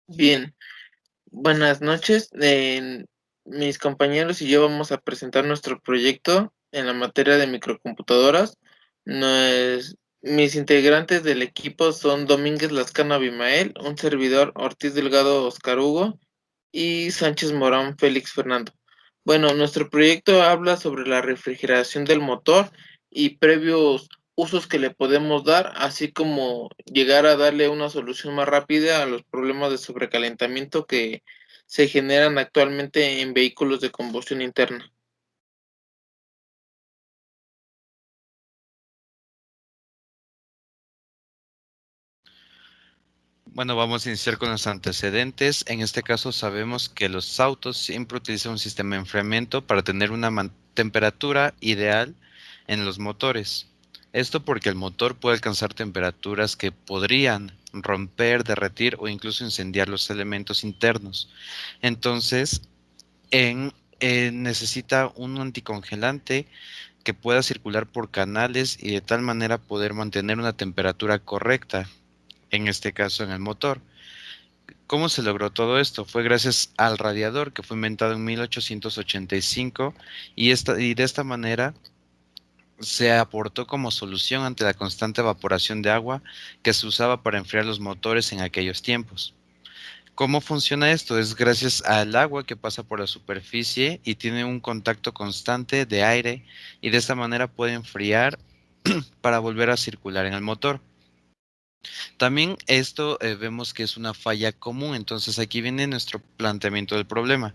Bien, buenas noches. Mis compañeros y yo vamos a presentar nuestro proyecto en la materia de microcomputadoras. Mis integrantes del equipo son Domínguez Lascano Abimael, un servidor Ortiz Delgado Oscar Hugo y Sánchez Morán Félix Fernando. Bueno, nuestro proyecto habla sobre la refrigeración del motor y previos usos que le podemos dar, así como llegar a darle una solución más rápida a los problemas de sobrecalentamiento que se generan actualmente en vehículos de combustión interna. Bueno, vamos a iniciar con los antecedentes. En este caso sabemos que los autos siempre utilizan un sistema de enfriamiento para tener una temperatura ideal en los motores. Esto porque el motor puede alcanzar temperaturas que podrían romper, derretir o incluso incendiar los elementos internos. Entonces, necesita un anticongelante que pueda circular por canales y de tal manera poder mantener una temperatura correcta, en este caso en el motor. ¿Cómo se logró todo esto? Fue gracias al radiador que fue inventado en 1885 y de esta manera se aportó como solución ante la constante evaporación de agua que se usaba para enfriar los motores en aquellos tiempos. ¿Cómo funciona esto? Es gracias al agua que pasa por la superficie y tiene un contacto constante de aire y de esta manera puede enfriar para volver a circular en el motor. También esto vemos que es una falla común, entonces aquí viene nuestro planteamiento del problema,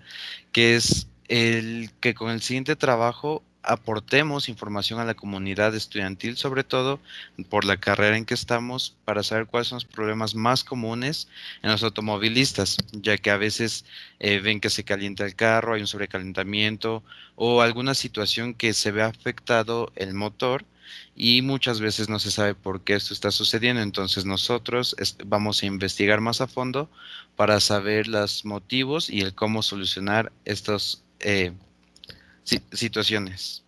que es el que con el siguiente trabajo aportemos información a la comunidad estudiantil, sobre todo por la carrera en que estamos, para saber cuáles son los problemas más comunes en los automovilistas, ya que a veces ven que se calienta el carro, hay un sobrecalentamiento o alguna situación que se ve afectado el motor y muchas veces no se sabe por qué esto está sucediendo. Entonces nosotros vamos a investigar más a fondo para saber los motivos y el cómo solucionar estas situaciones.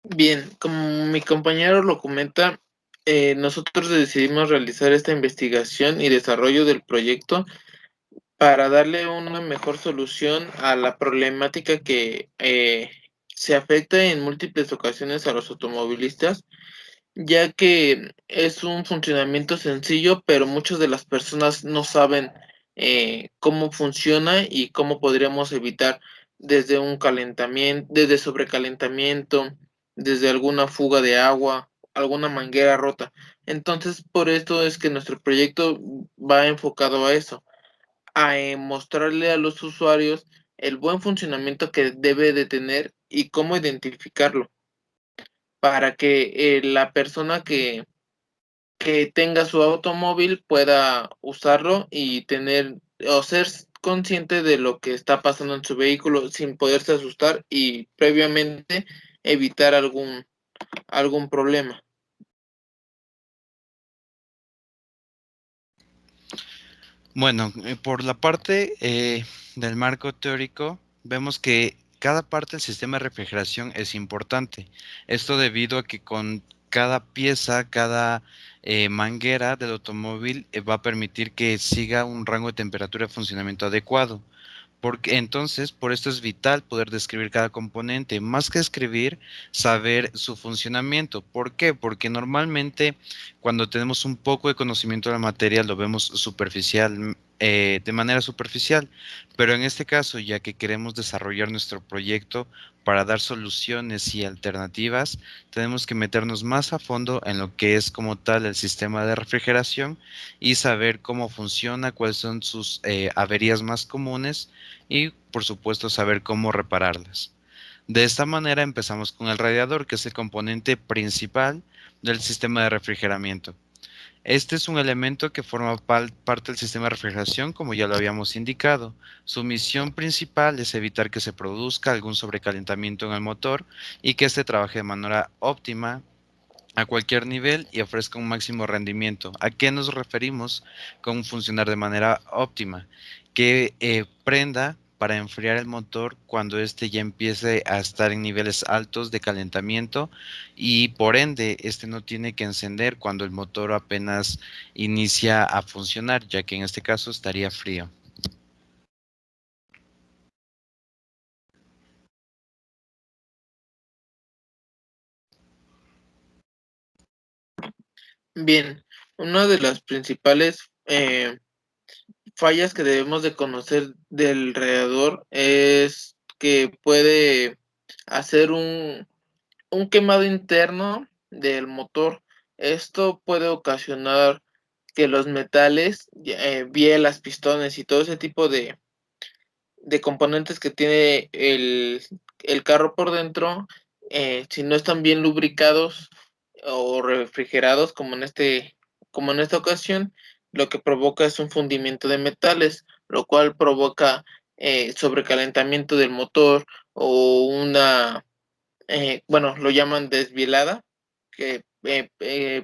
Bien, como mi compañero lo comenta, nosotros decidimos realizar esta investigación y desarrollo del proyecto para darle una mejor solución a la problemática que se afecta en múltiples ocasiones a los automovilistas, ya que es un funcionamiento sencillo, pero muchas de las personas no saben cómo funciona y cómo podríamos evitar desde un calentamiento, desde sobrecalentamiento, desde alguna fuga de agua, alguna manguera rota. Entonces, por esto es que nuestro proyecto va enfocado a eso, a mostrarle a los usuarios el buen funcionamiento que debe de tener y cómo identificarlo, para que la persona que tenga su automóvil pueda usarlo y tener o ser consciente de lo que está pasando en su vehículo sin poderse asustar y previamente evitar algún problema. Bueno, por la parte del marco teórico, vemos que cada parte del sistema de refrigeración es importante. Esto debido a que con cada pieza, cada manguera del automóvil va a permitir que siga un rango de temperatura de funcionamiento adecuado. Porque entonces, por esto es vital poder describir cada componente, más que escribir, saber su funcionamiento. ¿Por qué? Porque normalmente cuando tenemos un poco de conocimiento de la materia lo vemos superficial, de manera superficial, pero en este caso, ya que queremos desarrollar nuestro proyecto para dar soluciones y alternativas, tenemos que meternos más a fondo en lo que es como tal el sistema de refrigeración y saber cómo funciona, cuáles son sus averías más comunes y por supuesto saber cómo repararlas. De esta manera empezamos con el radiador, que es el componente principal del sistema de refrigeramiento. Este es un elemento que forma parte del sistema de refrigeración, como ya lo habíamos indicado. Su misión principal es evitar que se produzca algún sobrecalentamiento en el motor y que éste trabaje de manera óptima a cualquier nivel y ofrezca un máximo rendimiento. ¿A qué nos referimos con funcionar de manera óptima? Que prenda para enfriar el motor cuando éste ya empiece a estar en niveles altos de calentamiento y por ende este no tiene que encender cuando el motor apenas inicia a funcionar, ya que en este caso estaría frío. Bien, una de las principales fallas que debemos de conocer del radiador es que puede hacer un quemado interno del motor. Esto puede ocasionar que los metales, bielas, pistones y todo ese tipo de componentes que tiene el carro por dentro, si no están bien lubricados o refrigerados, como en esta ocasión, lo que provoca es un fundimiento de metales, lo cual provoca sobrecalentamiento del motor o bueno, lo llaman desvielada, que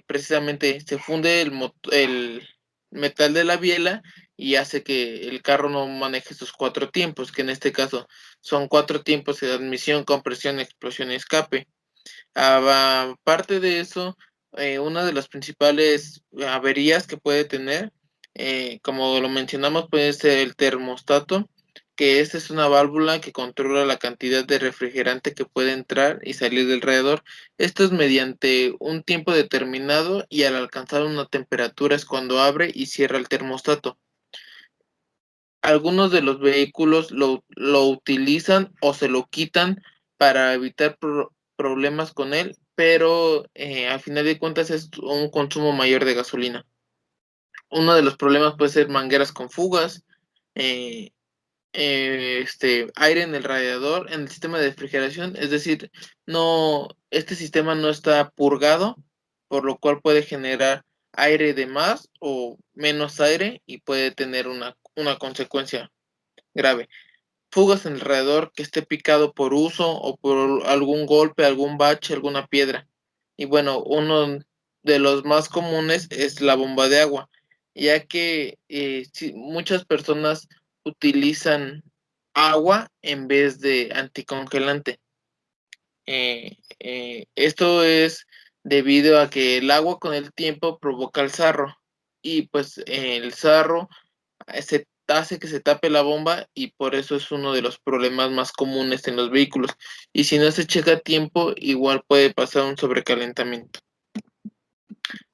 precisamente se funde el metal de la biela y hace que el carro no maneje sus cuatro tiempos, que en este caso son cuatro tiempos de admisión, compresión, explosión y escape. Aparte de eso, una de las principales averías que puede tener, como lo mencionamos, puede ser el termostato, que esta es una válvula que controla la cantidad de refrigerante que puede entrar y salir del radiador. Esto es mediante un tiempo determinado y al alcanzar una temperatura es cuando abre y cierra el termostato. Algunos de los vehículos lo utilizan o se lo quitan para evitar problemas con él, pero al final de cuentas es un consumo mayor de gasolina. Uno de los problemas puede ser mangueras con fugas, eh, aire en el radiador, en el sistema de refrigeración, es decir, este sistema no está purgado, por lo cual puede generar aire de más o menos aire y puede tener una consecuencia grave. Fugas en el radiador que esté picado por uso o por algún golpe, algún bache, alguna piedra. Y bueno, uno de los más comunes es la bomba de agua, ya que sí, muchas personas utilizan agua en vez de anticongelante. Esto es debido a que el agua con el tiempo provoca el sarro y pues el sarro se hace que se tape la bomba y por eso es uno de los problemas más comunes en los vehículos. Y si no se checa a tiempo, igual puede pasar un sobrecalentamiento.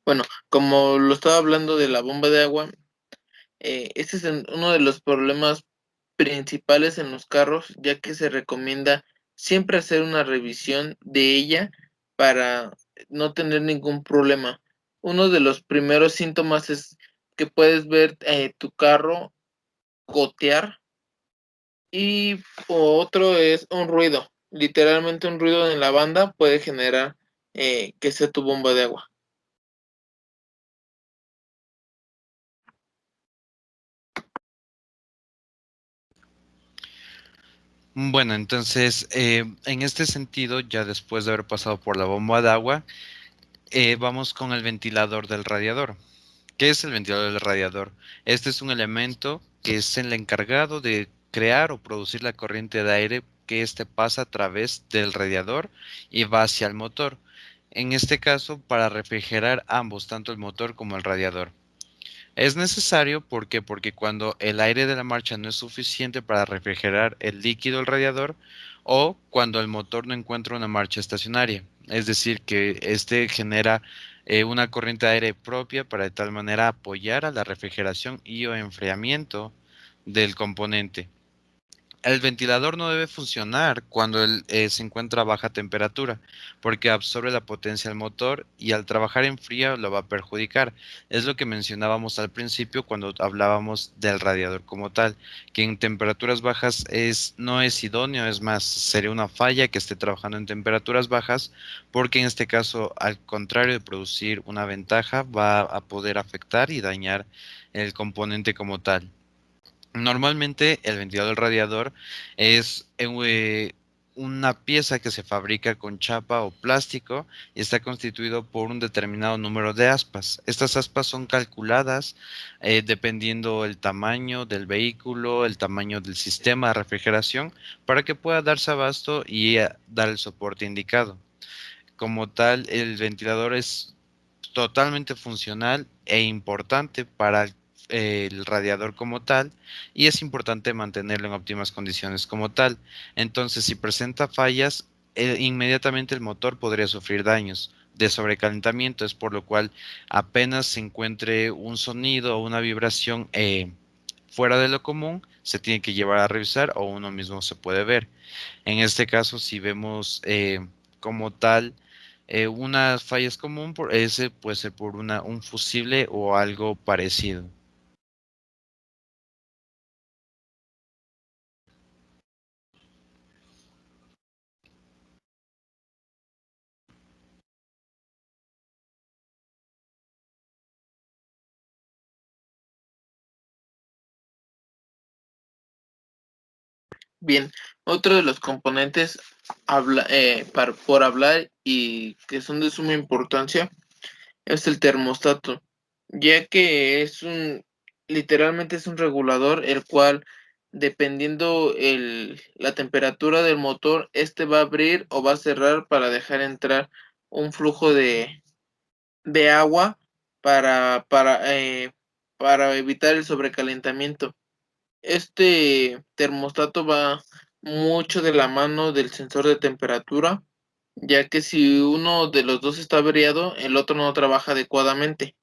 Bueno, como lo estaba hablando de la bomba de agua, este es uno de los problemas principales en los carros, ya que se recomienda siempre hacer una revisión de ella para no tener ningún problema. Uno de los primeros síntomas es que puedes ver tu carro gotear y otro es un ruido. Literalmente un ruido en la banda puede generar que sea tu bomba de agua. Bueno, entonces, en este sentido, ya después de haber pasado por la bomba de agua, vamos con el ventilador del radiador. ¿Qué es el ventilador del radiador? Este es un elemento que es el encargado de crear o producir la corriente de aire que éste pasa a través del radiador y va hacia el motor. En este caso, para refrigerar ambos, tanto el motor como el radiador. Es necesario porque cuando el aire de la marcha no es suficiente para refrigerar el líquido del radiador o cuando el motor no encuentra una marcha estacionaria, es decir, que este genera una corriente de aire propia para de tal manera apoyar a la refrigeración y o enfriamiento del componente. El ventilador no debe funcionar cuando se encuentra a baja temperatura, porque absorbe la potencia del motor y al trabajar en frío lo va a perjudicar. Es lo que mencionábamos al principio cuando hablábamos del radiador como tal, que en temperaturas bajas no es idóneo, es más, sería una falla que esté trabajando en temperaturas bajas, porque en este caso, al contrario de producir una ventaja, va a poder afectar y dañar el componente como tal. Normalmente el ventilador radiador es una pieza que se fabrica con chapa o plástico y está constituido por un determinado número de aspas. Estas aspas son calculadas dependiendo el tamaño del vehículo, el tamaño del sistema de refrigeración, para que pueda darse abasto y dar el soporte indicado. Como tal, el ventilador es totalmente funcional e importante para el radiador como tal, y es importante mantenerlo en óptimas condiciones como tal. Entonces, si presenta fallas, inmediatamente el motor podría sufrir daños de sobrecalentamiento, es por lo cual apenas se encuentre un sonido o una vibración fuera de lo común, se tiene que llevar a revisar o uno mismo se puede ver. En este caso, si vemos como tal una falla es común, ese puede ser por un fusible o algo parecido. Bien, otro de los componentes por hablar y que son de suma importancia es el termostato, ya que literalmente es un regulador el cual, dependiendo la temperatura del motor, este va a abrir o va a cerrar para dejar entrar un flujo de agua para evitar el sobrecalentamiento. Este termostato va mucho de la mano del sensor de temperatura, ya que si uno de los dos está averiado, el otro no trabaja adecuadamente.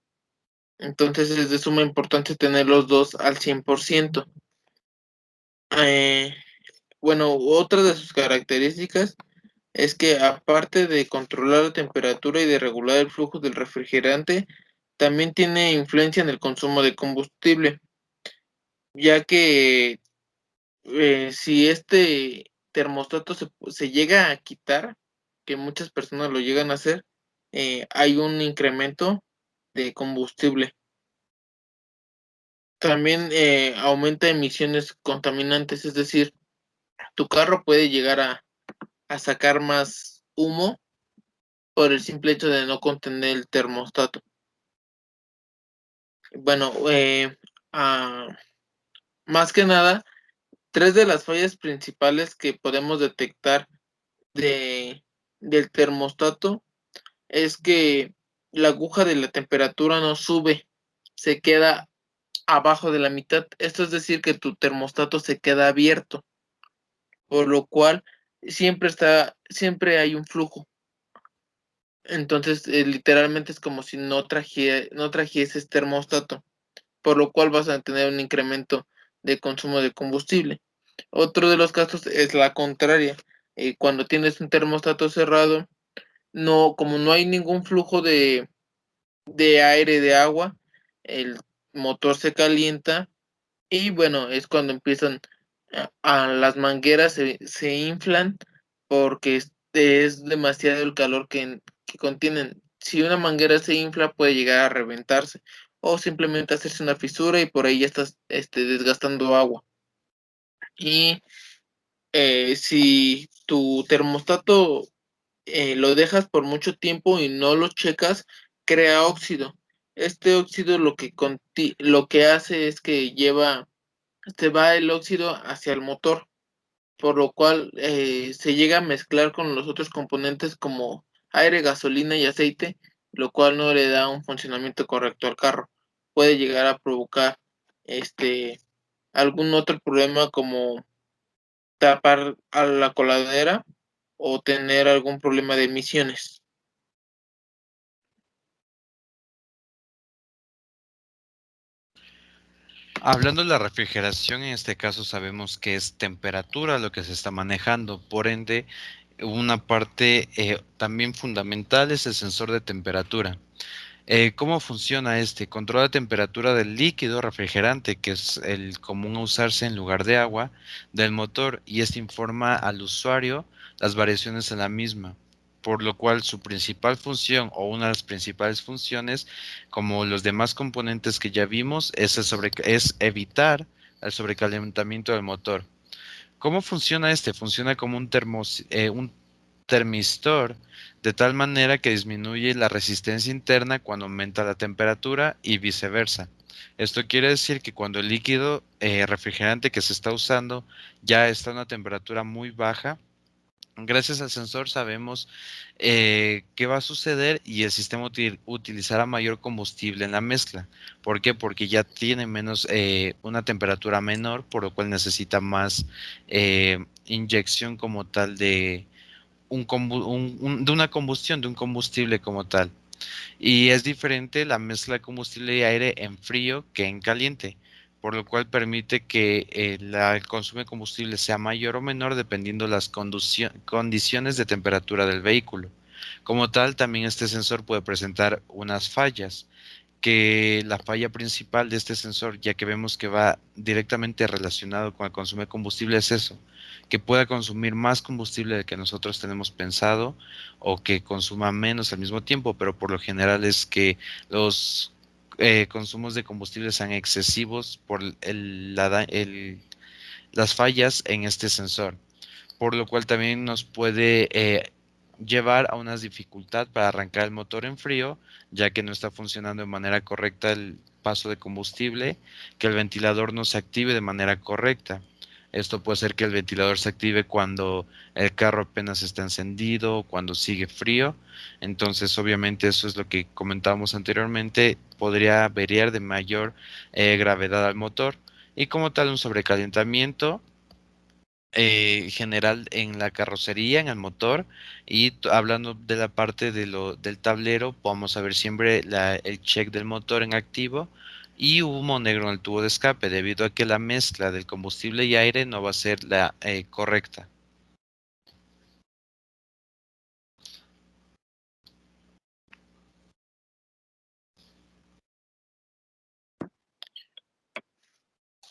Entonces es de suma importancia tener los dos al 100%. Eh, bueno, otra de sus características es que aparte de controlar la temperatura y de regular el flujo del refrigerante, también tiene influencia en el consumo de combustible, ya que si este termostato se llega a quitar, que muchas personas lo llegan a hacer, hay un incremento de combustible. También aumenta emisiones contaminantes, es decir, tu carro puede llegar a sacar más humo por el simple hecho de no contener el termostato. Bueno, más que nada, tres de las fallas principales que podemos detectar de, del termostato es que la aguja de la temperatura no sube, se queda abajo de la mitad. Esto es decir que tu termostato se queda abierto, por lo cual siempre hay un flujo. Entonces, literalmente es como si no trajieses termostato, por lo cual vas a tener un incremento de consumo de combustible. Otro de los casos es la contraria. Cuando tienes un termostato cerrado, como no hay ningún flujo de aire, de agua, el motor se calienta y bueno, es cuando empiezan las mangueras se inflan porque es demasiado el calor que contienen. Si una manguera se infla, puede llegar a reventarse o simplemente hacerse una fisura y por ahí ya estás desgastando agua. Y si tu termostato lo dejas por mucho tiempo y no lo checas, crea óxido. Este óxido lo que hace es que se va el óxido hacia el motor, por lo cual se llega a mezclar con los otros componentes como aire, gasolina y aceite, lo cual no le da un funcionamiento correcto al carro. Puede llegar a provocar este algún otro problema como tapar a la coladera o tener algún problema de emisiones. Hablando de la refrigeración, en este caso sabemos que es temperatura lo que se está manejando, por ende, una parte también fundamental es el sensor de temperatura. ¿Cómo funciona este? Controla la temperatura del líquido refrigerante, que es el común a usarse en lugar de agua, del motor, y este informa al usuario las variaciones en la misma, por lo cual su principal función o una de las principales funciones, como los demás componentes que ya vimos, es evitar el sobrecalentamiento del motor. ¿Cómo funciona este? Funciona como un termistor, de tal manera que disminuye la resistencia interna cuando aumenta la temperatura y viceversa. Esto quiere decir que cuando el líquido refrigerante que se está usando ya está a una temperatura muy baja, gracias al sensor sabemos qué va a suceder y el sistema utilizará mayor combustible en la mezcla. ¿Por qué? Porque ya tiene una temperatura menor, por lo cual necesita más inyección como tal de de una combustión, de un combustible como tal. Y es diferente la mezcla de combustible y aire en frío que en caliente, por lo cual permite que el consumo de combustible sea mayor o menor dependiendo las condiciones de temperatura del vehículo. Como tal, también este sensor puede presentar unas fallas, que la falla principal de este sensor, ya que vemos que va directamente relacionado con el consumo de combustible, es eso, que pueda consumir más combustible del que nosotros tenemos pensado o que consuma menos al mismo tiempo, pero por lo general es que los consumos de combustible sean excesivos por las fallas en este sensor, por lo cual también nos puede llevar a una dificultad para arrancar el motor en frío, ya que no está funcionando de manera correcta el paso de combustible, que el ventilador no se active de manera correcta. Esto puede ser que el ventilador se active cuando el carro apenas está encendido, cuando sigue frío. Entonces, obviamente, eso es lo que comentábamos anteriormente, podría variar de mayor gravedad al motor y como tal un sobrecalentamiento general en la carrocería, en el motor, y hablando de la parte del tablero, vamos a ver siempre el check del motor en activo y humo negro en el tubo de escape, debido a que la mezcla del combustible y aire no va a ser la correcta.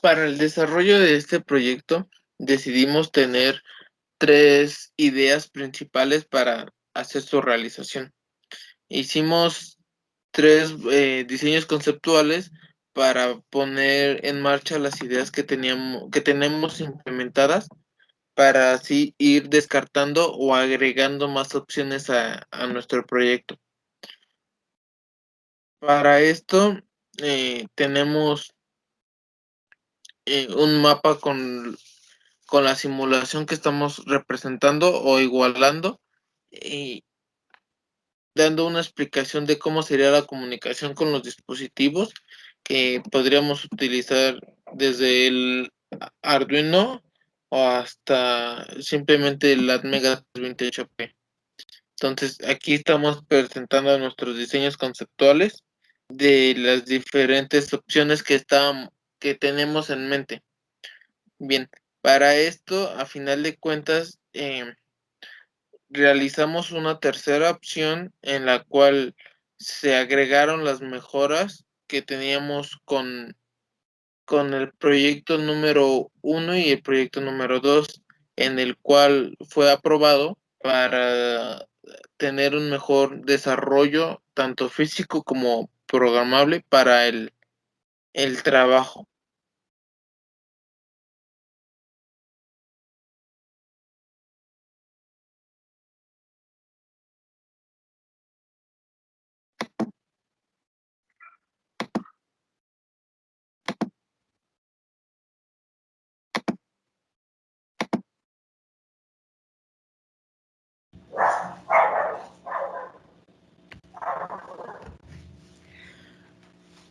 Para el desarrollo de este proyecto, decidimos tener tres ideas principales para hacer su realización. Hicimos tres diseños conceptuales para poner en marcha las ideas que tenemos implementadas para así ir descartando o agregando más opciones a nuestro proyecto. Para esto tenemos un mapa con la simulación que estamos representando o igualando y dando una explicación de cómo sería la comunicación con los dispositivos que podríamos utilizar desde el Arduino o hasta simplemente el Atmega 28P. Entonces, aquí estamos presentando nuestros diseños conceptuales de las diferentes opciones que tenemos en mente. Bien, para esto, a final de cuentas, realizamos una tercera opción en la cual se agregaron las mejoras que teníamos con el proyecto número 1 y el proyecto número 2, en el cual fue aprobado para tener un mejor desarrollo, tanto físico como programable, para el trabajo.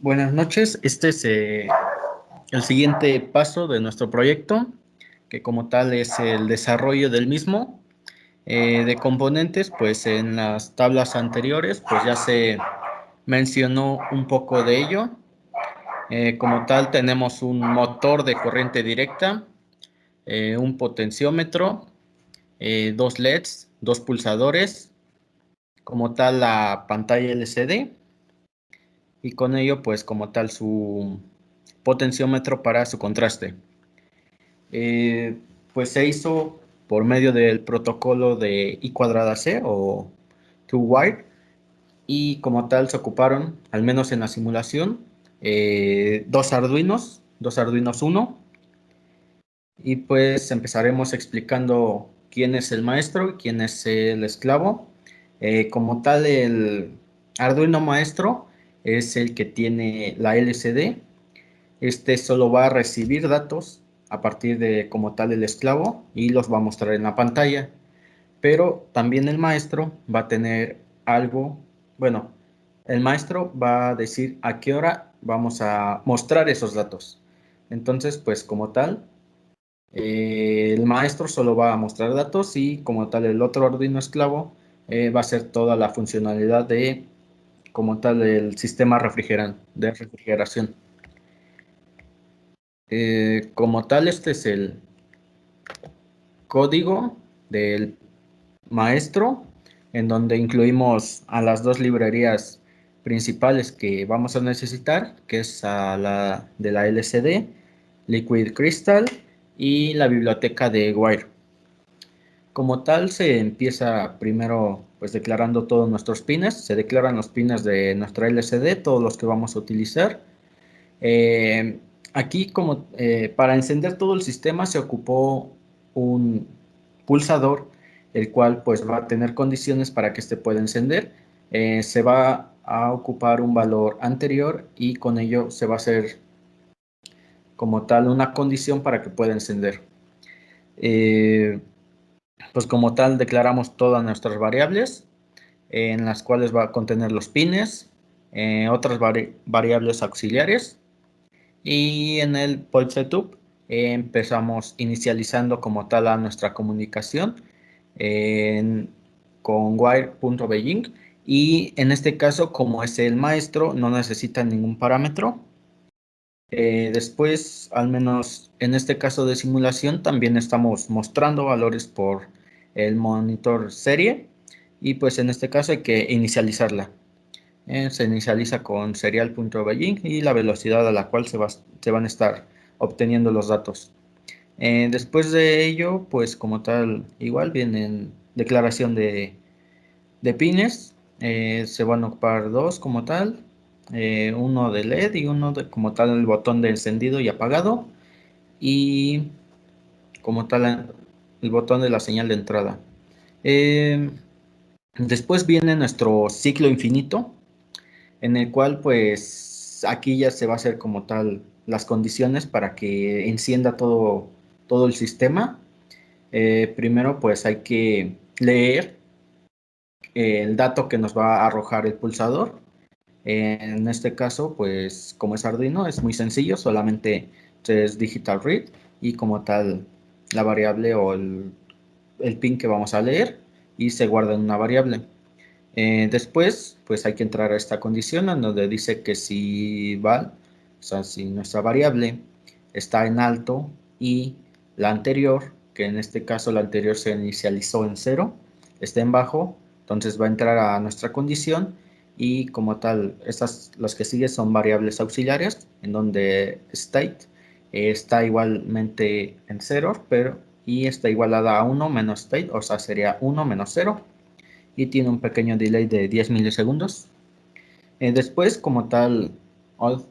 Buenas noches, este es el siguiente paso de nuestro proyecto, que como tal es el desarrollo del mismo. De componentes, pues en las tablas anteriores pues ya se mencionó un poco de ello. Como tal tenemos un motor de corriente directa, un potenciómetro, dos LEDs, dos pulsadores, como tal la pantalla LCD y con ello pues como tal su potenciómetro para su contraste. Pues se hizo por medio del protocolo de I²C o Two Wire y como tal se ocuparon, al menos en la simulación, dos Arduinos Uno Y pues empezaremos explicando quién es el maestro y quién es el esclavo. Como tal, el Arduino maestro es el que tiene la LCD. Este solo va a recibir datos a partir de como tal el esclavo y los va a mostrar en la pantalla. Pero también el maestro va a tener algo, bueno, el maestro va a decir a qué hora vamos a mostrar esos datos. Entonces, pues como tal, el maestro solo va a mostrar datos y como tal el otro Arduino esclavo va a ser toda la funcionalidad de como tal el sistema de refrigeración. Como tal, este es el código del maestro, en donde incluimos a las dos librerías principales que vamos a necesitar, que es a la de la LCD, Liquid Crystal y la biblioteca de Wire. Como tal, se empieza primero pues declarando todos nuestros pines, se declaran los pines de nuestra LCD, todos los que vamos a utilizar. Eh, Aquí como para encender todo el sistema se ocupó un pulsador, el cual pues va a tener condiciones para que este pueda encender. Se va a ocupar un valor anterior y con ello se va a hacer como tal una condición para que pueda encender. Pues como tal declaramos todas nuestras variables en las cuales va a contener los pines, otras variables auxiliares. Y en el Pulse Setup empezamos inicializando como tal a nuestra comunicación con wire.begin. Y en este caso, como es el maestro, no necesita ningún parámetro. Después, al menos en este caso de simulación, también estamos mostrando valores por el monitor serie. Y pues en este caso hay que inicializarla. Se inicializa con serial.begin y la velocidad a la cual se van a estar obteniendo los datos. Después de ello, pues como tal, igual viene declaración de pines. Se van a ocupar dos como tal, uno de LED y uno de, como tal el botón de encendido y apagado y como tal el botón de la señal de entrada. Eh, Después viene nuestro ciclo infinito, en el cual pues aquí ya se va a hacer como tal las condiciones para que encienda todo el sistema. Primero pues hay que leer el dato que nos va a arrojar el pulsador. En este caso pues como es Arduino es muy sencillo, solamente es digital read y como tal la variable o el pin que vamos a leer y se guarda en una variable. Después, pues hay que entrar a esta condición en donde dice que si val, o sea, si nuestra variable está en alto y la anterior, que en este caso la anterior se inicializó en 0, está en bajo, entonces va a entrar a nuestra condición y como tal, estas, las que siguen son variables auxiliares, en donde state está igualmente en 0, pero y está igualada a 1 menos state, o sea, sería 1 menos 0 y tiene un pequeño delay de 10 milisegundos. Después, como tal, old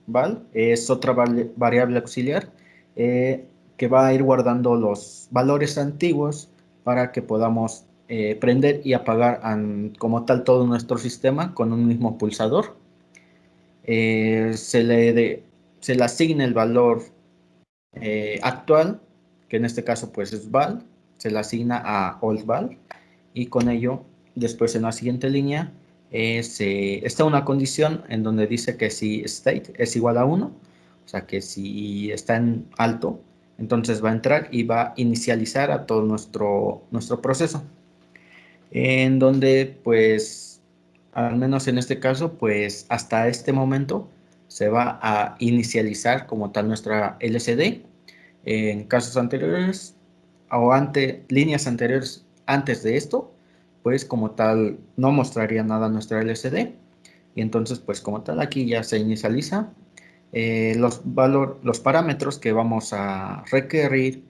val es otra variable auxiliar que va a ir guardando los valores antiguos para que podamos prender y apagar como tal todo nuestro sistema con un mismo pulsador. Se le asigna el valor actual, que en este caso pues es val, se le asigna a old val y con ello después en la siguiente línea está una condición en donde dice que si state es igual a 1, o sea que si está en alto, entonces va a entrar y va a inicializar a todo nuestro proceso, en donde pues al menos en este caso pues hasta este momento se va a inicializar como tal nuestra LCD. En casos anteriores o líneas anteriores antes de esto, pues como tal no mostraría nada nuestra LCD y entonces pues como tal aquí ya se inicializa. Los parámetros que vamos a requerir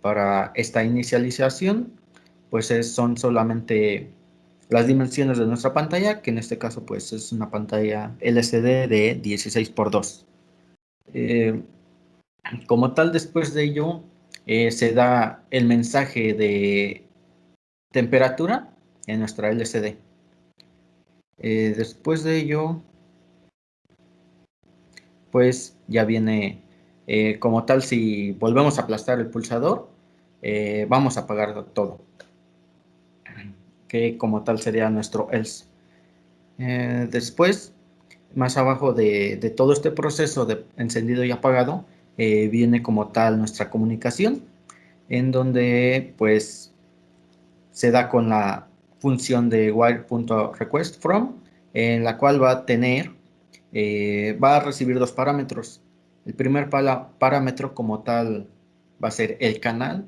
para esta inicialización pues son solamente las dimensiones de nuestra pantalla, que en este caso pues es una pantalla LCD de 16 por 2. Como tal, después de ello, se da el mensaje de temperatura en nuestra LCD. Después de ello, pues ya viene como tal, si volvemos a aplastar el pulsador, vamos a apagar todo, que como tal sería nuestro else. Después, más abajo de todo este proceso de encendido y apagado, viene como tal nuestra comunicación, en donde pues se da con la función de wire.requestFrom, en la cual va a tener, va a recibir dos parámetros. El primer parámetro como tal va a ser el canal,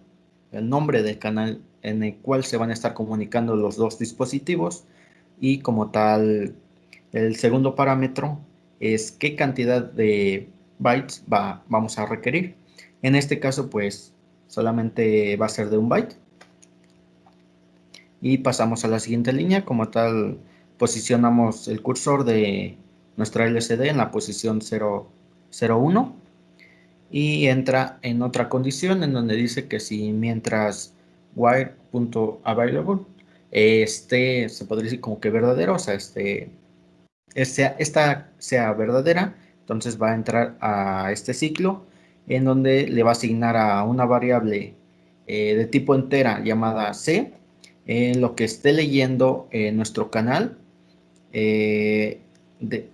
el nombre del canal en el cual se van a estar comunicando los dos dispositivos, y como tal el segundo parámetro es qué cantidad de bytes vamos a requerir. En este caso pues solamente va a ser de un byte. Y pasamos a la siguiente línea. Como tal, posicionamos el cursor de nuestra LCD en la posición 001 y entra en otra condición en donde dice que si mientras wire.available se podría decir como que verdadero, o sea, esta sea verdadera, entonces va a entrar a este ciclo en donde le va a asignar a una variable de tipo entera llamada C lo que esté leyendo en nuestro canal, en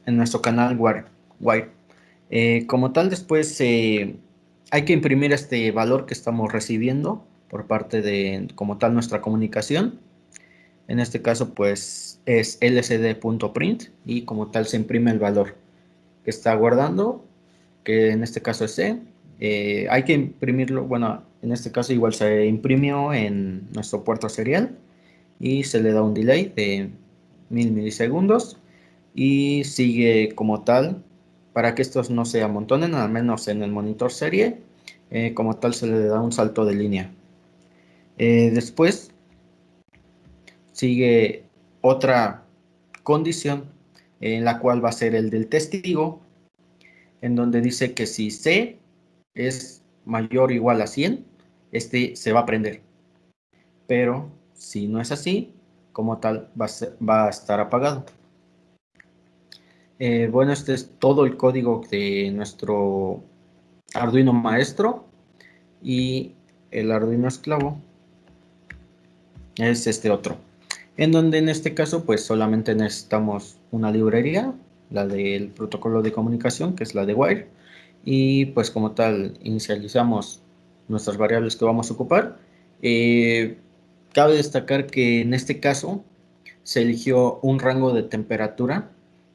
nuestro canal wire. Como tal, después hay que imprimir este valor que estamos recibiendo por parte de, como tal, nuestra comunicación. En este caso, pues, es lcd.print y como tal se imprime el valor que está guardando, que en este caso es C. Hay que imprimirlo, bueno, en este caso igual se imprimió en nuestro puerto serial y se le da un delay de 1000 milisegundos y sigue como tal para que estos no se amontonen, al menos en el monitor serie. Como tal se le da un salto de línea. Después sigue otra condición en la cual va a ser el del testigo, en donde dice que si C es mayor o igual a 100, este se va a prender. Pero si no es así, como tal va a estar apagado. Bueno, este es todo el código de nuestro Arduino maestro, y el Arduino esclavo es este otro, en donde en este caso pues solamente necesitamos una librería, la del protocolo de comunicación, que es la de Wire, y pues como tal inicializamos nuestras variables que vamos a ocupar. Cabe destacar que en este caso se eligió un rango de temperatura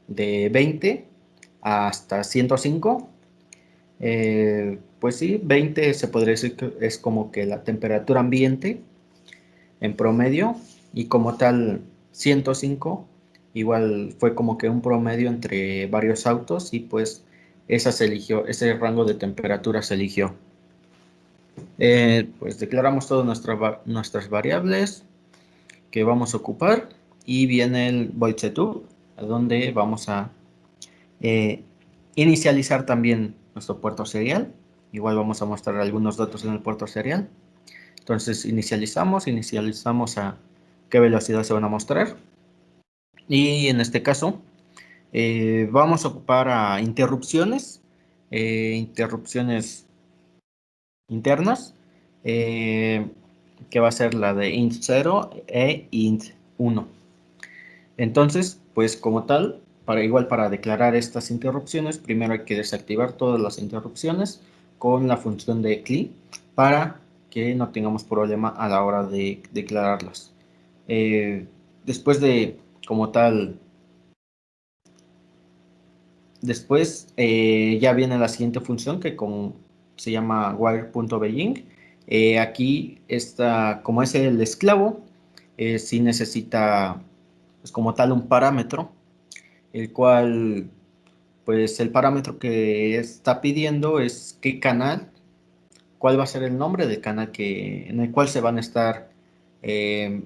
de 20 hasta 105. Pues sí, 20 se podría decir que es como que la temperatura ambiente en promedio, y como tal 105 igual fue como que un promedio entre varios autos, y pues esa se eligió, ese rango de temperatura se eligió. Pues declaramos todas nuestras variables que vamos a ocupar y viene el void setup, donde vamos a inicializar también nuestro puerto serial. Igual vamos a mostrar algunos datos en el puerto serial. Entonces inicializamos a qué velocidad se van a mostrar. Y en este caso vamos a ocupar a interrupciones internas, que va a ser la de int0 e int1. Entonces, pues como tal, para declarar estas interrupciones, primero hay que desactivar todas las interrupciones con la función de clean para que no tengamos problema a la hora de declararlas. Después de, como tal, después ya viene la siguiente función que se llama wire.begin. Aquí está, como es el esclavo, sí necesita pues como tal un parámetro, el cual pues el parámetro que está pidiendo es qué canal, cuál va a ser el nombre del canal en el cual se van a estar eh,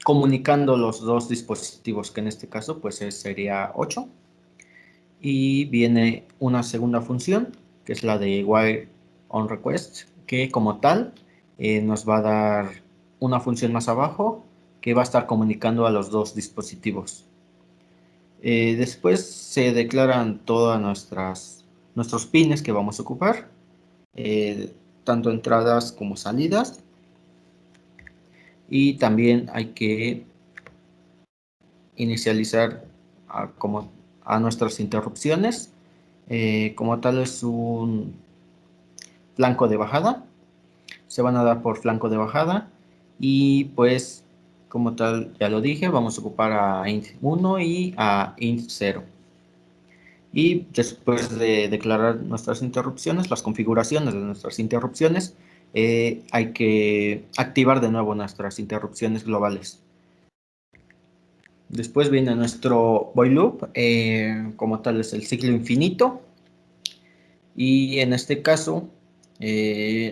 comunicando los dos dispositivos, que en este caso pues sería 8. Y viene una segunda función que es la de Wire on Request, que como tal nos va a dar una función más abajo que va a estar comunicando a los dos dispositivos. Después se declaran todas nuestros pines que vamos a ocupar, tanto entradas como salidas, y también hay que inicializar a nuestras interrupciones. Como tal es un flanco de bajada, se van a dar por flanco de bajada, y pues como tal ya lo dije, vamos a ocupar a int 1 y a int 0. Y después de declarar nuestras interrupciones, las configuraciones de nuestras interrupciones, hay que activar de nuevo nuestras interrupciones globales. Después viene nuestro while loop, como tal es el ciclo infinito. Y en este caso,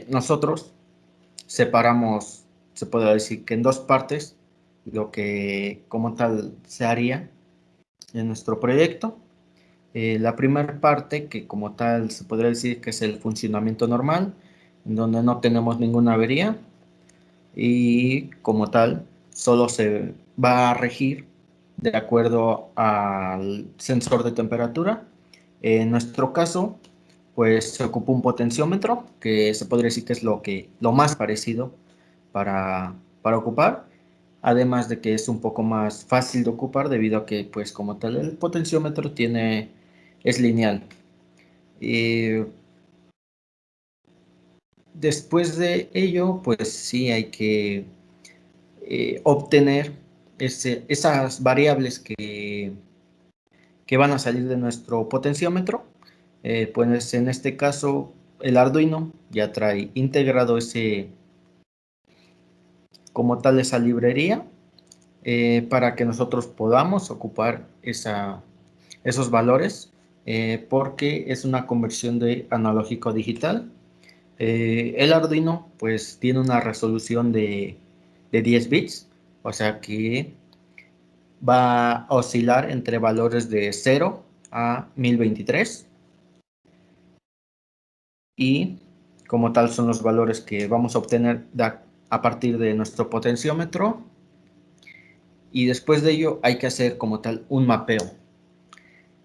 nosotros separamos, se puede decir que en dos partes, lo que como tal se haría en nuestro proyecto. La primera parte, que como tal se podría decir que es el funcionamiento normal, en donde no tenemos ninguna avería, y como tal solo se va a regir de acuerdo al sensor de temperatura. En nuestro caso, pues se ocupa un potenciómetro, que se podría decir que es lo más parecido para ocupar, además de que es un poco más fácil de ocupar debido a que, pues como tal, el potenciómetro es lineal. Después de ello, pues sí hay que obtener esas variables que van a salir de nuestro potenciómetro. Pues en este caso, el Arduino ya trae integrado como tal esa librería, para que nosotros podamos ocupar esos valores, porque es una conversión de analógico a digital. El Arduino pues tiene una resolución de 10 bits, o sea que va a oscilar entre valores de 0 a 1023, y como tal son los valores que vamos a obtener a partir de nuestro potenciómetro. Y después de ello hay que hacer como tal un mapeo,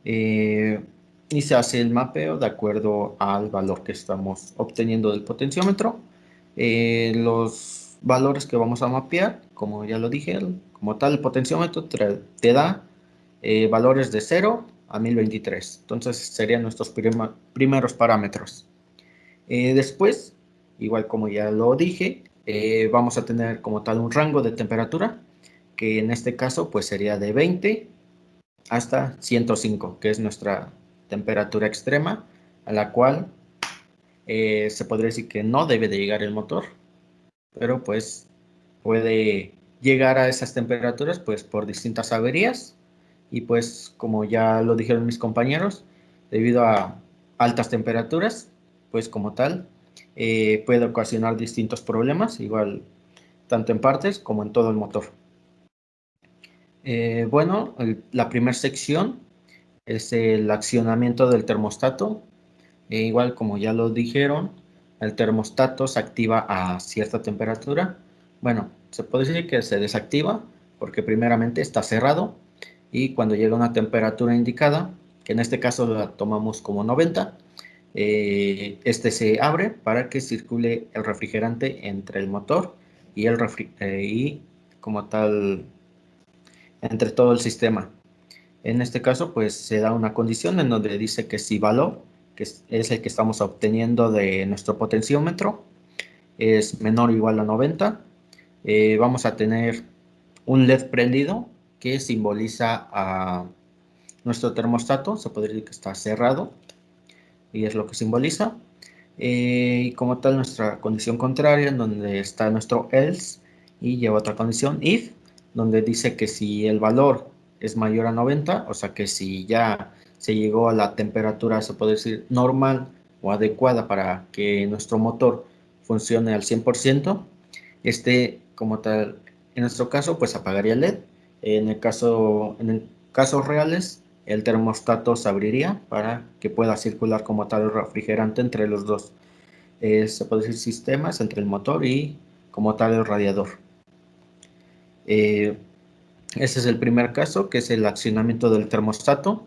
y se hace el mapeo de acuerdo al valor que estamos obteniendo del potenciómetro. Los valores que vamos a mapear, como ya lo dije, como tal el potenciómetro te da valores de 0 a 1023. Entonces serían nuestros primeros parámetros. Después, igual como ya lo dije, vamos a tener como tal un rango de temperatura, que en este caso pues sería de 20 hasta 105, que es nuestra temperatura extrema, a la cual se podría decir que no debe de llegar el motor, pero pues puede llegar a esas temperaturas pues por distintas averías, y pues como ya lo dijeron mis compañeros, debido a altas temperaturas, pues como tal, puede ocasionar distintos problemas, igual tanto en partes como en todo el motor. Bueno, la primera sección es el accionamiento del termostato. Igual como ya lo dijeron, el termostato se activa a cierta temperatura. Bueno, se puede decir que se desactiva porque primeramente está cerrado, y cuando llega a una temperatura indicada, que en este caso la tomamos como 90, este se abre para que circule el refrigerante entre el motor y y como tal entre todo el sistema. En este caso, pues se da una condición en donde dice que si valor, que es el que estamos obteniendo de nuestro potenciómetro, es menor o igual a 90, vamos a tener un LED prendido que simboliza a nuestro termostato. Se podría decir que está cerrado y es lo que simboliza. Y como tal, nuestra condición contraria, en donde está nuestro else, y lleva otra condición, if, donde dice que si el valor es mayor a 90, o sea que si ya se llegó a la temperatura, se puede decir, normal o adecuada para que nuestro motor funcione al 100%, como tal, en nuestro caso, pues apagaría el LED. En casos reales, el termostato se abriría para que pueda circular como tal el refrigerante entre los dos, se puede decir, sistemas, entre el motor y como tal el radiador. Ese es el primer caso, que es el accionamiento del termostato.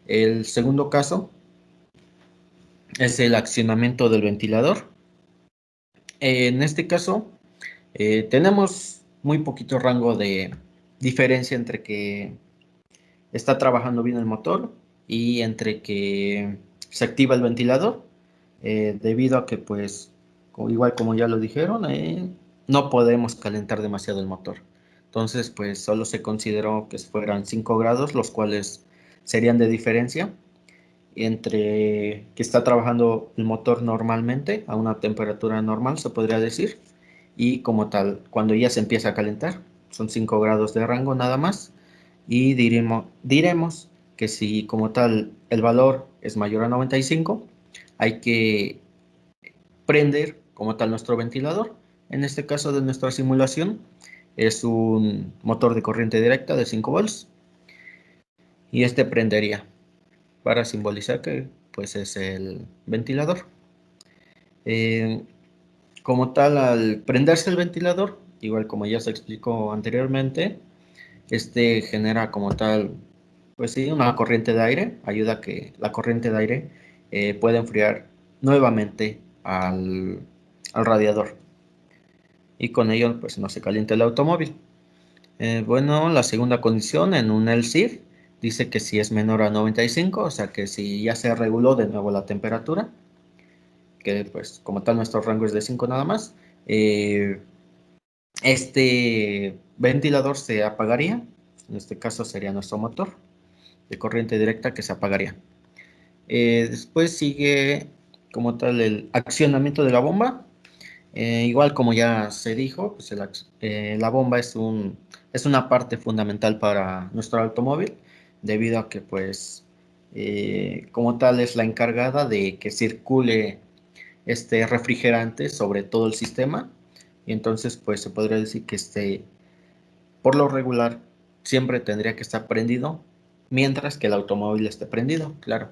El segundo caso es el accionamiento del ventilador. En este caso, tenemos muy poquito rango de diferencia entre que está trabajando bien el motor y entre que se activa el ventilador, debido a que, pues, igual como ya lo dijeron, no podemos calentar demasiado el motor. Entonces, pues solo se consideró que fueran 5 grados, los cuales serían de diferencia entre que está trabajando el motor normalmente a una temperatura normal, se podría decir, y como tal, cuando ya se empieza a calentar, son 5 grados de rango nada más, y diremos que si como tal el valor es mayor a 95, hay que prender como tal nuestro ventilador. En este caso de nuestra simulación es un motor de corriente directa de 5 volts, y este prendería para simbolizar que pues es el ventilador. Eh, Como tal, al prenderse el ventilador, igual como ya se explicó anteriormente, este genera como tal, pues sí, una corriente de aire, ayuda a que la corriente de aire pueda enfriar nuevamente al radiador, y con ello pues no se calienta el automóvil. Bueno, la segunda condición en un LCIF dice que si es menor a 95, o sea que si ya se reguló de nuevo la temperatura, que pues como tal nuestro rango es de 5 nada más, este ventilador se apagaría. En este caso sería nuestro motor de corriente directa que se apagaría. Después sigue como tal el accionamiento de la bomba. Igual como ya se dijo, pues la bomba es una parte fundamental para nuestro automóvil, debido a que pues como tal es la encargada de que circule este refrigerante sobre todo el sistema, y entonces pues se podría decir que por lo regular siempre tendría que estar prendido mientras que el automóvil esté prendido, claro.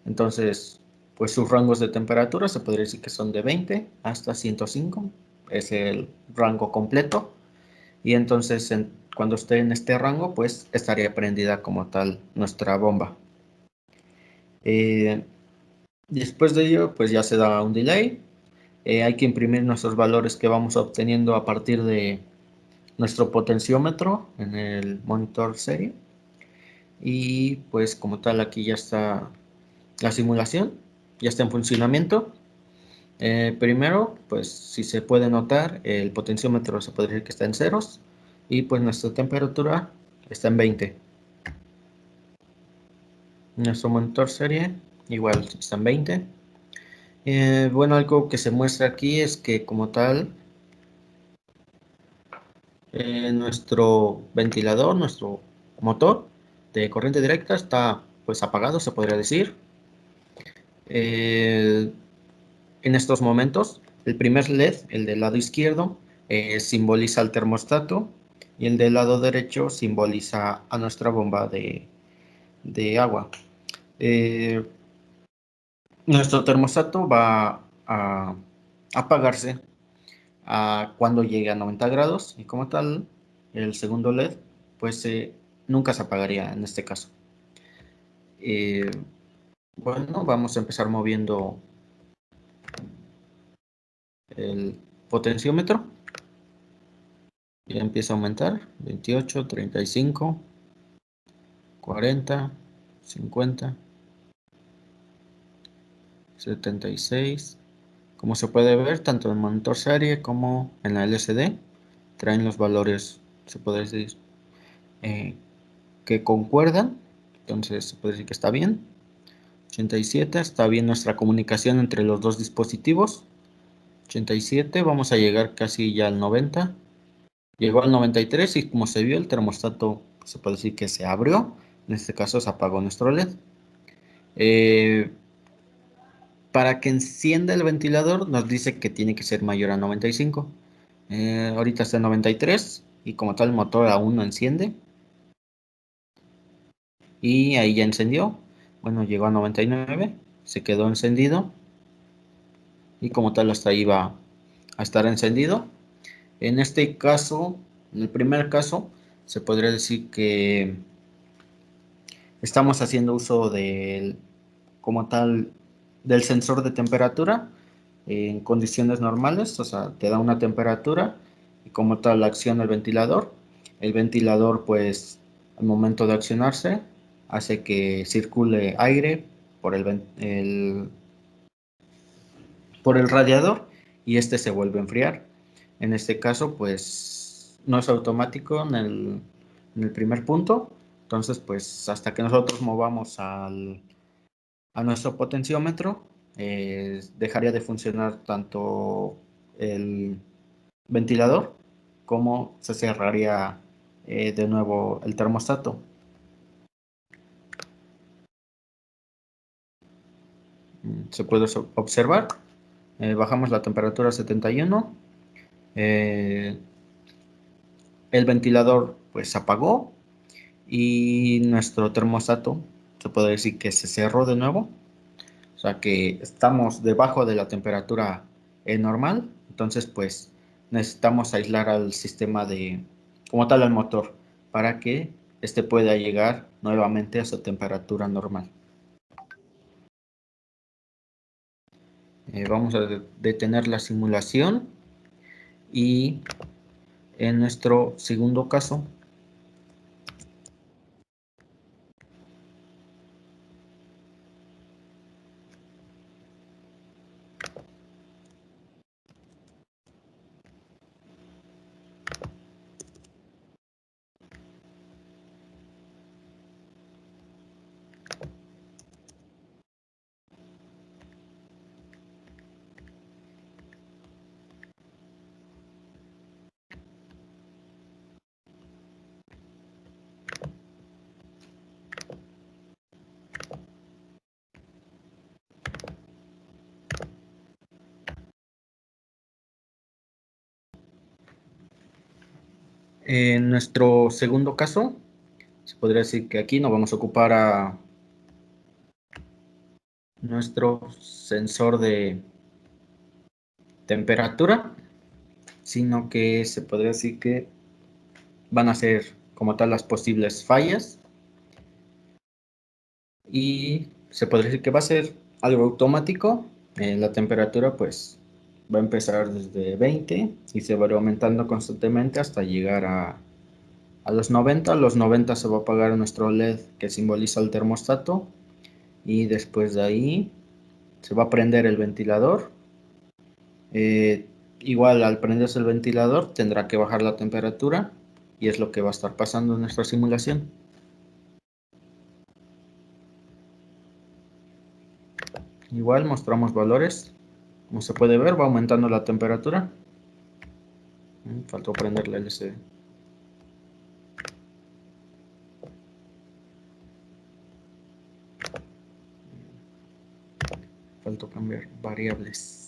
Entonces, pues sus rangos de temperatura se podría decir que son de 20 hasta 105, es el rango completo, y entonces cuando esté en este rango, pues estaría prendida como tal nuestra bomba. Eh, Después de ello, pues ya se da un delay. Hay que imprimir nuestros valores que vamos obteniendo a partir de nuestro potenciómetro en el monitor serie. Y pues como tal aquí ya está la simulación, ya está en funcionamiento. Primero, pues si se puede notar, el potenciómetro se podría decir que está en ceros, y pues nuestra temperatura está en 20. Nuestro monitor serie igual está en 20. Bueno, algo que se muestra aquí es que como tal, nuestro ventilador, nuestro motor de corriente directa está pues apagado, se podría decir. En estos momentos, el primer LED, el del lado izquierdo, simboliza el termostato, y el del lado derecho simboliza a nuestra bomba de agua. Nuestro termostato va a apagarse cuando llegue a 90 grados, y como tal, el segundo LED pues nunca se apagaría en este caso. Eh, bueno, vamos a empezar moviendo el potenciómetro. Ya empieza a aumentar: 28, 35, 40, 50, 76. Como se puede ver, tanto en el monitor serie como en la LCD traen los valores, se puede decir, que concuerdan. Entonces se puede decir que está bien. 87, está bien nuestra comunicación entre los dos dispositivos. 87, vamos a llegar casi ya al 90. Llegó al 93, y como se vio, el termostato se puede decir que se abrió. En este caso se apagó nuestro LED. Para que encienda el ventilador nos dice que tiene que ser mayor a 95. Ahorita está en 93, y como tal el motor aún no enciende. y ahí ya encendió. Bueno, llegó a 99, se quedó encendido y como tal hasta ahí va a estar encendido. En este caso, en el primer caso, se podría decir que estamos haciendo uso del, como tal, del sensor de temperatura en condiciones normales, o sea, te da una temperatura y como tal acciona el ventilador. El ventilador, pues, al momento de accionarse, hace que circule aire por por el radiador y este se vuelve a enfriar. En este caso, pues, no es automático en el primer punto. Entonces, pues, hasta que nosotros movamos a nuestro potenciómetro, dejaría de funcionar tanto el ventilador como se cerraría de nuevo el termostato. Se puede observar, bajamos la temperatura a 71, el ventilador pues apagó y nuestro termostato se puede decir que se cerró de nuevo. O sea que estamos debajo de la temperatura normal, entonces pues necesitamos aislar al sistema de, como tal al motor, para que este pueda llegar nuevamente a su temperatura normal. Vamos a detener la simulación y en nuestro segundo caso en nuestro segundo caso, se podría decir que aquí no vamos a ocupar a nuestro sensor de temperatura, sino que se podría decir que van a ser como tal las posibles fallas y se podría decir que va a ser algo automático. La temperatura pues va a empezar desde 20 y se va a ir aumentando constantemente hasta llegar a los 90. A los 90 se va a apagar nuestro LED que simboliza el termostato y después de ahí se va a prender el ventilador. Igual al prenderse el ventilador tendrá que bajar la temperatura y es lo que va a estar pasando en nuestra simulación. Igual mostramos valores. Como se puede ver, va aumentando la temperatura. Faltó prender la LCD. Faltó cambiar variables.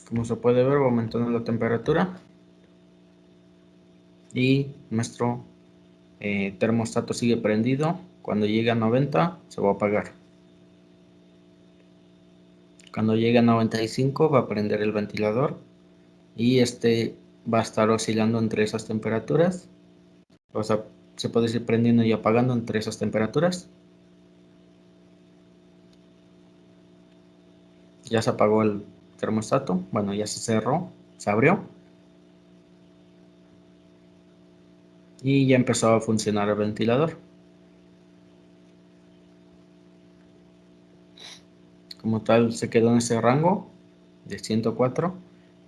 Como se puede ver, va aumentando la temperatura y nuestro termostato sigue prendido. Cuando llegue a 90 se va a apagar. Cuando llegue a 95 va a prender el ventilador y este va a estar oscilando entre esas temperaturas. O sea, se puede ir prendiendo y apagando entre esas temperaturas. Ya se apagó el termostato. Bueno, ya se cerró, se abrió. Y ya empezó a funcionar el ventilador. Como tal, se quedó en ese rango de 104.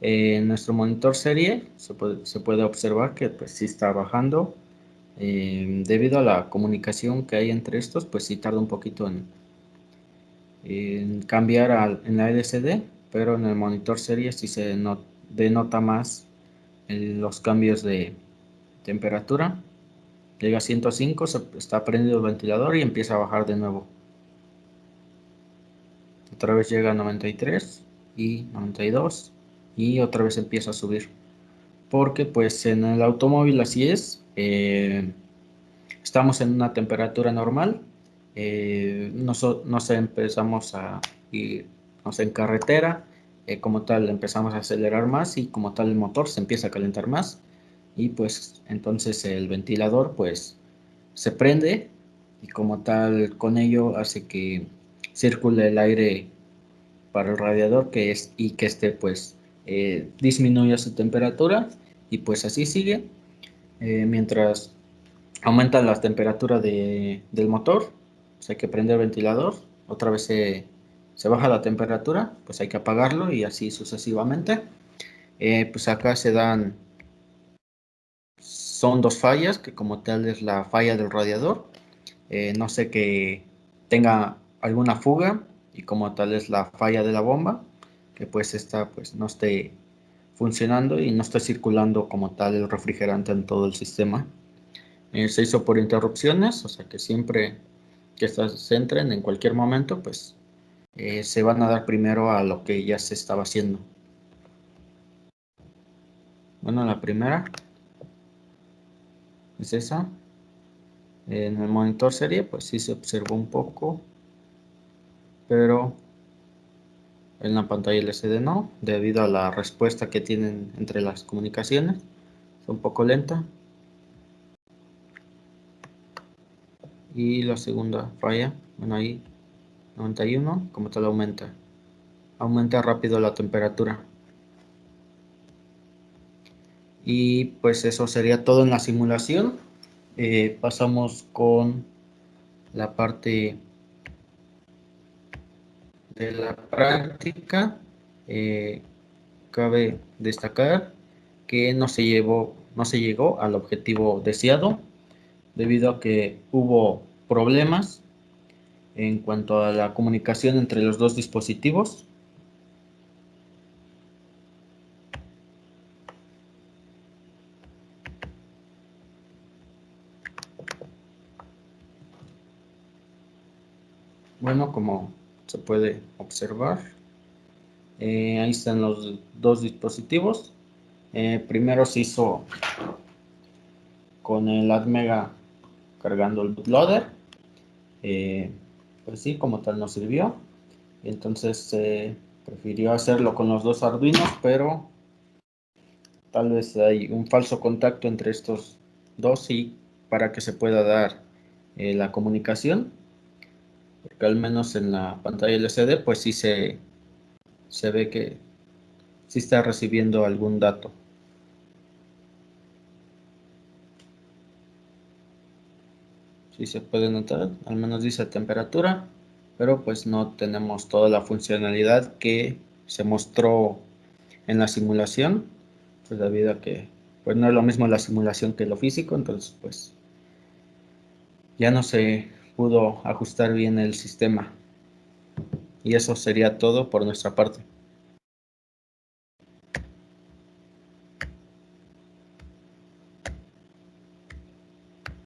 En nuestro monitor serie se puede observar que pues sí está bajando Debido a la comunicación que hay entre estos, pues sí tarda un poquito en cambiar en la LCD, pero en el monitor serie sí se denota más los cambios de temperatura. Llega a 105, está prendido el ventilador y empieza a bajar de nuevo. Otra vez llega a 93 y 92 y otra vez empieza a subir. Porque pues en el automóvil así es. Estamos en una temperatura normal. Nos empezamos a ir, no sé, en carretera. Como tal empezamos a acelerar más y como tal el motor se empieza a calentar más. Y pues entonces el ventilador pues se prende y como tal con ello hace que circule el aire para el radiador y que este pues disminuya su temperatura y pues así sigue mientras aumenta la temperatura del motor, pues hay que prender el ventilador, otra vez se baja la temperatura, pues hay que apagarlo y así sucesivamente. Pues acá son dos fallas, que como tal es la falla del radiador, no sé que tenga alguna fuga y como tal es la falla de la bomba, que pues esta pues no esté funcionando y no esté circulando como tal el refrigerante en todo el sistema. Se hizo por interrupciones, o sea que siempre que estas se entren en cualquier momento, pues se van a dar primero a lo que ya se estaba haciendo. Bueno, la primera es esa. En el monitor serie, pues sí se observó un poco, pero en la pantalla LCD no, debido a la respuesta que tienen entre las comunicaciones. Es un poco lenta. Y la segunda falla, bueno ahí 91, como tal aumenta rápido la temperatura. Y pues eso sería todo en la simulación. Pasamos con la parte de la práctica. Eh, Cabe destacar que no se llegó al objetivo deseado debido a que hubo problemas en cuanto a la comunicación entre los dos dispositivos. Bueno, como se puede observar, ahí están los dos dispositivos. Primero se hizo con el Atmega cargando el bootloader. Pues sí, como tal no sirvió. Entonces se prefirió hacerlo con los dos Arduinos, pero tal vez hay un falso contacto entre estos dos y para que se pueda dar la comunicación. Porque al menos en la pantalla LCD pues sí se ve que sí está recibiendo algún dato. Sí se puede notar, al menos dice temperatura, pero pues no tenemos toda la funcionalidad que se mostró en la simulación, pues debido a que pues no es lo mismo la simulación que lo físico, entonces pues ya no se pudo ajustar bien el sistema. Y eso sería todo por nuestra parte.